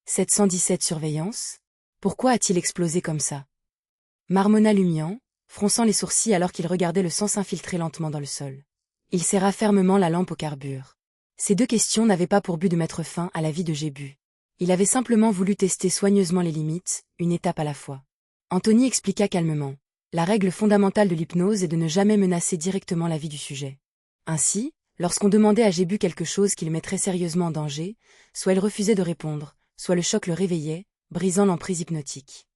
717 surveillance? Pourquoi a-t-il explosé comme ça? Marmonna Lumian, fronçant les sourcils alors qu'il regardait le sang s'infiltrer lentement dans le sol. Il serra fermement la lampe au carbure. Ces deux questions n'avaient pas pour but de mettre fin à la vie de Gébu. Il avait simplement voulu tester soigneusement les limites, une étape à la fois. Anthony expliqua calmement. La règle fondamentale de l'hypnose est de ne jamais menacer directement la vie du sujet. Ainsi, lorsqu'on demandait à Gébu quelque chose qui le mettrait sérieusement en danger, soit il refusait de répondre, soit le choc le réveillait, brisant l'emprise hypnotique.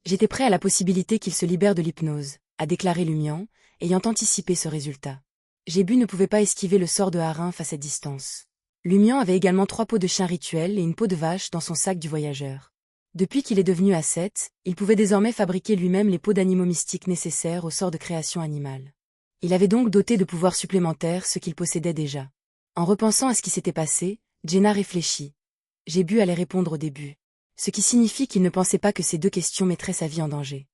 J'étais prêt à la possibilité qu'il se libère de l'hypnose, a déclaré Lumian, ayant anticipé ce résultat. Gébu ne pouvait pas esquiver le sort de Harinf à cette distance. Lumian avait également 3 peaux de chien rituels et une peau de vache dans son sac du voyageur. Depuis qu'il est devenu ascète, il pouvait désormais fabriquer lui-même les peaux d'animaux mystiques nécessaires au sort de création animale. Il avait donc doté de pouvoirs supplémentaires ce qu'il possédait déjà. En repensant à ce qui s'était passé, Jenna réfléchit. Gébu allait répondre au début. Ce qui signifie qu'il ne pensait pas que ces deux questions mettraient sa vie en danger.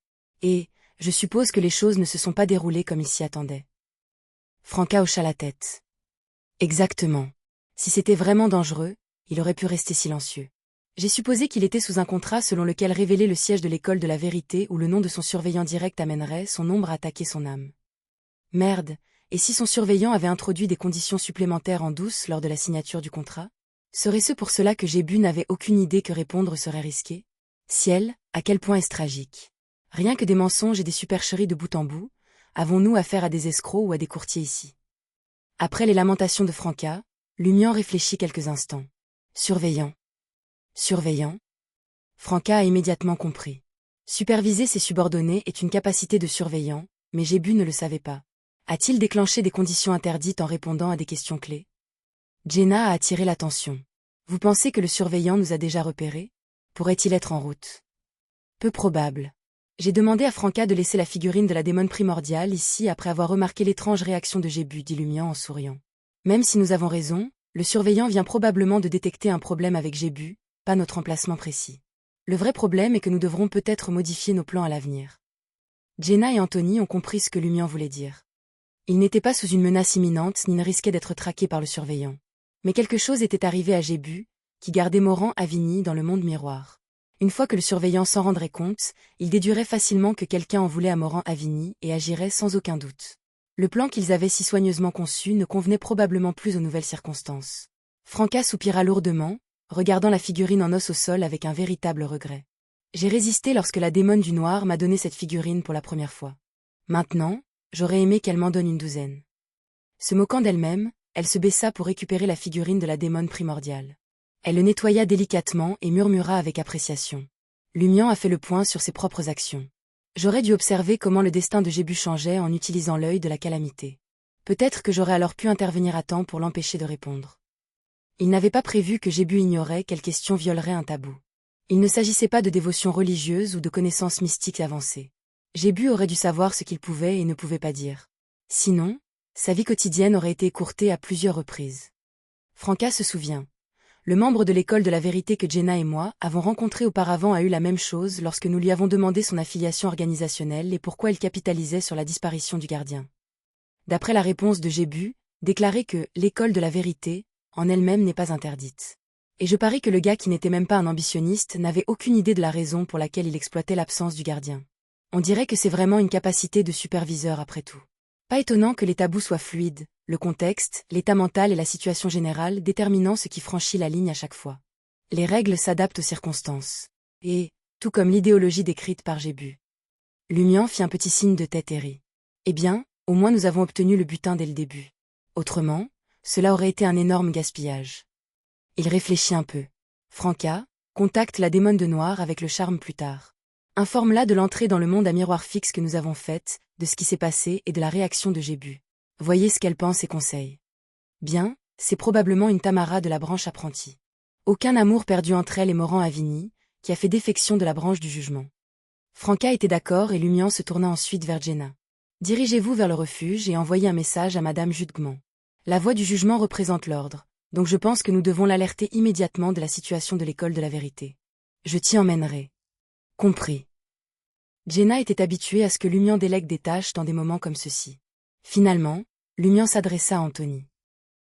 Et, je suppose que les choses ne se sont pas déroulées comme il s'y attendait. Franca hocha la tête. Exactement. Si c'était vraiment dangereux, il aurait pu rester silencieux. J'ai supposé qu'il était sous un contrat selon lequel révéler le siège de l'école de la vérité ou le nom de son surveillant direct amènerait son ombre à attaquer son âme. Merde, et si son surveillant avait introduit des conditions supplémentaires en douce lors de la signature du contrat? Serait-ce pour cela que Gébu n'avait aucune idée que répondre serait risqué? Ciel, à quel point est-ce tragique? Rien que des mensonges et des supercheries de bout en bout, avons-nous affaire à des escrocs ou à des courtiers ici? Après les lamentations de Franca, Lumian réfléchit quelques instants. Surveillant. Surveillant? Franca a immédiatement compris. Superviser ses subordonnés est une capacité de surveillant, mais Gébu ne le savait pas. A-t-il déclenché des conditions interdites en répondant à des questions clés? Jenna a attiré l'attention. Vous pensez que le surveillant nous a déjà repérés? Pourrait-il être en route? Peu probable. J'ai demandé à Franca de laisser la figurine de la démone primordiale ici après avoir remarqué l'étrange réaction de Gébu, dit Lumian en souriant. Même si nous avons raison, le surveillant vient probablement de détecter un problème avec Gébu, pas notre emplacement précis. Le vrai problème est que nous devrons peut-être modifier nos plans à l'avenir. Jenna et Anthony ont compris ce que Lumian voulait dire. Il n'était pas sous une menace imminente ni ne risquait d'être traqué par le surveillant. Mais quelque chose était arrivé à Gébu, qui gardait Moran Avigny dans le monde miroir. Une fois que le surveillant s'en rendrait compte, il déduirait facilement que quelqu'un en voulait à Moran Avigny et agirait sans aucun doute. Le plan qu'ils avaient si soigneusement conçu ne convenait probablement plus aux nouvelles circonstances. Franca soupira lourdement, regardant la figurine en os au sol avec un véritable regret. J'ai résisté lorsque la démone du noir m'a donné cette figurine pour la première fois. Maintenant, j'aurais aimé qu'elle m'en donne une douzaine. Se moquant d'elle-même, elle se baissa pour récupérer la figurine de la démone primordiale. Elle le nettoya délicatement et murmura avec appréciation. Lumian a fait le point sur ses propres actions. J'aurais dû observer comment le destin de Gébu changeait en utilisant l'œil de la calamité. Peut-être que j'aurais alors pu intervenir à temps pour l'empêcher de répondre. Il n'avait pas prévu que Gébu ignorait quelle question violerait un tabou. Il ne s'agissait pas de dévotion religieuse ou de connaissances mystiques avancées. Gébu aurait dû savoir ce qu'il pouvait et ne pouvait pas dire. Sinon, sa vie quotidienne aurait été écourtée à plusieurs reprises. Franca se souvient. Le membre de l'école de la vérité que Jenna et moi avons rencontré auparavant a eu la même chose lorsque nous lui avons demandé son affiliation organisationnelle et pourquoi il capitalisait sur la disparition du gardien. D'après la réponse de Gébu, déclarer que l'école de la vérité, en elle-même n'est pas interdite. Et je parie que le gars qui n'était même pas un ambitionniste n'avait aucune idée de la raison pour laquelle il exploitait l'absence du gardien. On dirait que c'est vraiment une capacité de superviseur après tout. Pas étonnant que les tabous soient fluides, le contexte, l'état mental et la situation générale déterminant ce qui franchit la ligne à chaque fois. Les règles s'adaptent aux circonstances. Et, tout comme l'idéologie décrite par Gébu. Lumian fit un petit signe de tête et rit. Eh bien, au moins nous avons obtenu le butin dès le début. Autrement, cela aurait été un énorme gaspillage. Il réfléchit un peu. Franca, contacte la démone de noir avec le charme plus tard. Informe-la de l'entrée dans le monde à miroir fixe que nous avons faite, de ce qui s'est passé et de la réaction de Gébu. Voyez ce qu'elle pense et conseille. Bien, c'est probablement une Tamara de la branche apprentie. Aucun amour perdu entre elle et Moran Avigny, qui a fait défection de la branche du jugement. Franca était d'accord et Lumian se tourna ensuite vers Jenna. Dirigez-vous vers le refuge et envoyez un message à Madame Judgment. La voix du jugement représente l'ordre, donc je pense que nous devons l'alerter immédiatement de la situation de l'école de la vérité. Je t'y emmènerai. Compris. Jenna était habituée à ce que Lumian délègue des tâches dans des moments comme ceux-ci. Finalement, Lumian s'adressa à Anthony.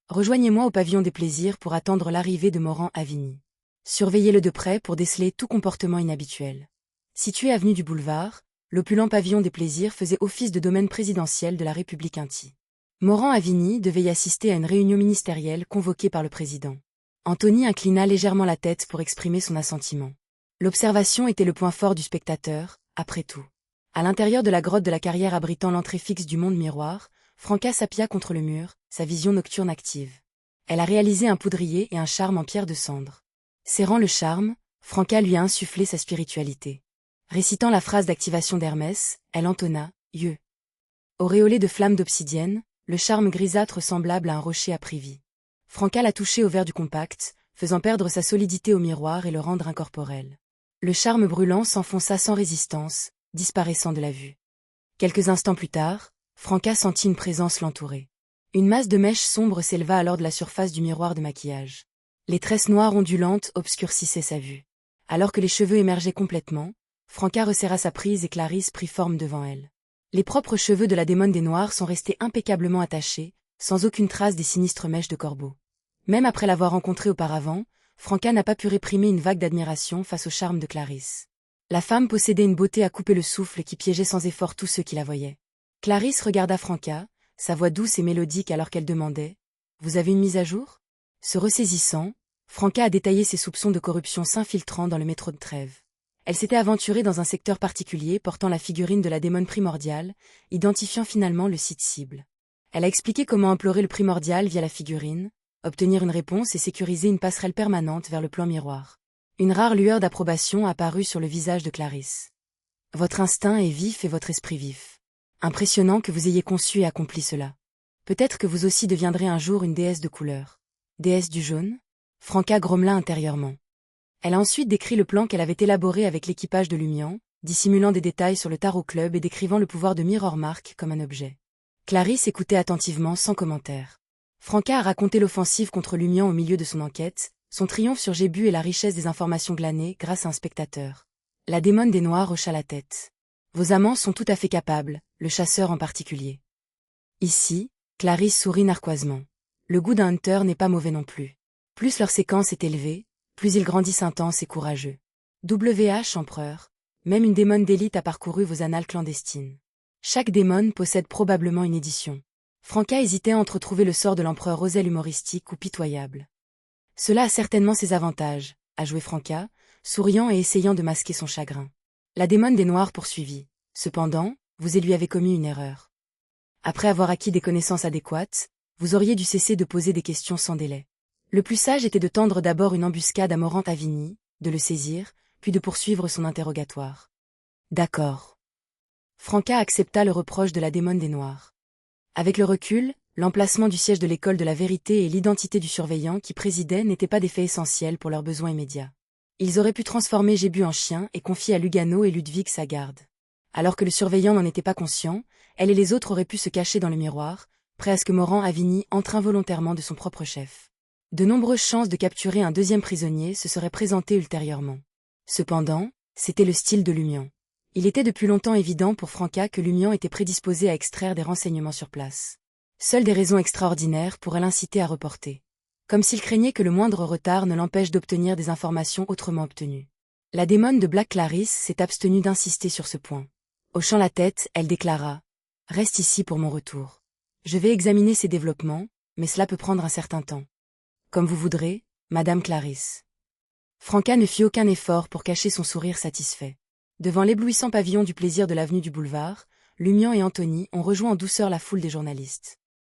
Rejoignez-moi au pavillon des plaisirs pour attendre l'arrivée de Moran Avigny. Surveillez-le de près pour déceler tout comportement inhabituel. Situé avenue du Boulevard, l'opulent pavillon des plaisirs faisait office de domaine présidentiel de la République Inti. Morand-Avigny devait y assister à une réunion ministérielle convoquée par le président. Antony inclina légèrement la tête pour exprimer son assentiment. L'observation était le point fort du spectateur, après tout. À l'intérieur de la grotte de la carrière abritant l'entrée fixe du monde miroir, Franca s'appuyait contre le mur, sa vision nocturne active. Elle a réalisé un poudrier et un charme en pierre de cendre. Serrant le charme, Franca lui a insufflé sa spiritualité. Récitant la phrase d'activation d'Hermès, elle entonna « Yeux ». Auréolé de flammes d'obsidienne, le charme grisâtre semblable à un rocher a pris vie. Franca l'a touché au verre du compact, faisant perdre sa solidité au miroir et le rendre incorporel. Le charme brûlant s'enfonça sans résistance, disparaissant de la vue. Quelques instants plus tard, Franca sentit une présence l'entourer. Une masse de mèches sombres s'éleva alors de la surface du miroir de maquillage. Les tresses noires ondulantes obscurcissaient sa vue. Alors que les cheveux émergeaient complètement, Franca resserra sa prise et Clarisse prit forme devant elle. Les propres cheveux de la démone des Noirs sont restés impeccablement attachés, sans aucune trace des sinistres mèches de corbeau. Même après l'avoir rencontrée auparavant, Franca n'a pas pu réprimer une vague d'admiration face au charme de Clarisse. La femme possédait une beauté à couper le souffle qui piégeait sans effort tous ceux qui la voyaient. Clarisse regarda Franca, sa voix douce et mélodique alors qu'elle demandait « Vous avez une mise à jour ?» Se ressaisissant, Franca a détaillé ses soupçons de corruption s'infiltrant dans le métro de Trèves. Elle s'était aventurée dans un secteur particulier portant la figurine de la démone primordiale, identifiant finalement le site cible. Elle a expliqué comment implorer le primordial via la figurine, obtenir une réponse et sécuriser une passerelle permanente vers le plan miroir. Une rare lueur d'approbation apparut sur le visage de Clarisse. « Votre instinct est vif et votre esprit vif. Impressionnant que vous ayez conçu et accompli cela. Peut-être que vous aussi deviendrez un jour une déesse de couleur. Déesse du jaune ?» Franca grommela intérieurement. Elle a ensuite décrit le plan qu'elle avait élaboré avec l'équipage de Lumian, dissimulant des détails sur le Tarot Club et décrivant le pouvoir de Mirror Mark comme un objet. Clarisse écoutait attentivement sans commentaire. Franca a raconté l'offensive contre Lumian au milieu de son enquête, son triomphe sur Jébu et la richesse des informations glanées grâce à un spectateur. La démone des Noirs hocha la tête. Vos amants sont tout à fait capables, le chasseur en particulier. Ici, Clarisse sourit narquoisement. Le goût d'un hunter n'est pas mauvais non plus. Plus leur séquence est élevée, plus ils grandissent intenses et courageux. WH Empereur, même une démone d'élite a parcouru vos annales clandestines. Chaque démone possède probablement une édition. Franca hésitait entre trouver le sort de l'empereur Rosel humoristique ou pitoyable. Cela a certainement ses avantages, a joué Franca, souriant et essayant de masquer son chagrin. La démone des Noirs poursuivit. Cependant, vous lui avez commis une erreur. Après avoir acquis des connaissances adéquates, vous auriez dû cesser de poser des questions sans délai. Le plus sage était de tendre d'abord une embuscade à Morand-Avigny, de le saisir, puis de poursuivre son interrogatoire. D'accord. Franca accepta le reproche de la démone des Noirs. Avec le recul, l'emplacement du siège de l'école de la vérité et l'identité du surveillant qui présidait n'étaient pas des faits essentiels pour leurs besoins immédiats. Ils auraient pu transformer Jébu en chien et confier à Lugano et Ludwig sa garde. Alors que le surveillant n'en était pas conscient, elle et les autres auraient pu se cacher dans le miroir, prêt à ce que Morand-Avigny entre involontairement de son propre chef. De nombreuses chances de capturer un deuxième prisonnier se seraient présentées ultérieurement. Cependant, c'était le style de Lumian. Il était depuis longtemps évident pour Franca que Lumian était prédisposé à extraire des renseignements sur place. Seules des raisons extraordinaires pourraient l'inciter à reporter. Comme s'il craignait que le moindre retard ne l'empêche d'obtenir des informations autrement obtenues. La démone de Black Clarisse s'est abstenue d'insister sur ce point. Hochant la tête, elle déclara « Reste ici pour mon retour. Je vais examiner ces développements, mais cela peut prendre un certain temps. » Comme vous voudrez, Madame Clarisse. Franca ne fit aucun effort pour cacher son sourire satisfait. Devant l'éblouissant pavillon du plaisir de l'avenue du Boulevard, Lumian et Antony ont rejoint en douceur la foule des journalistes.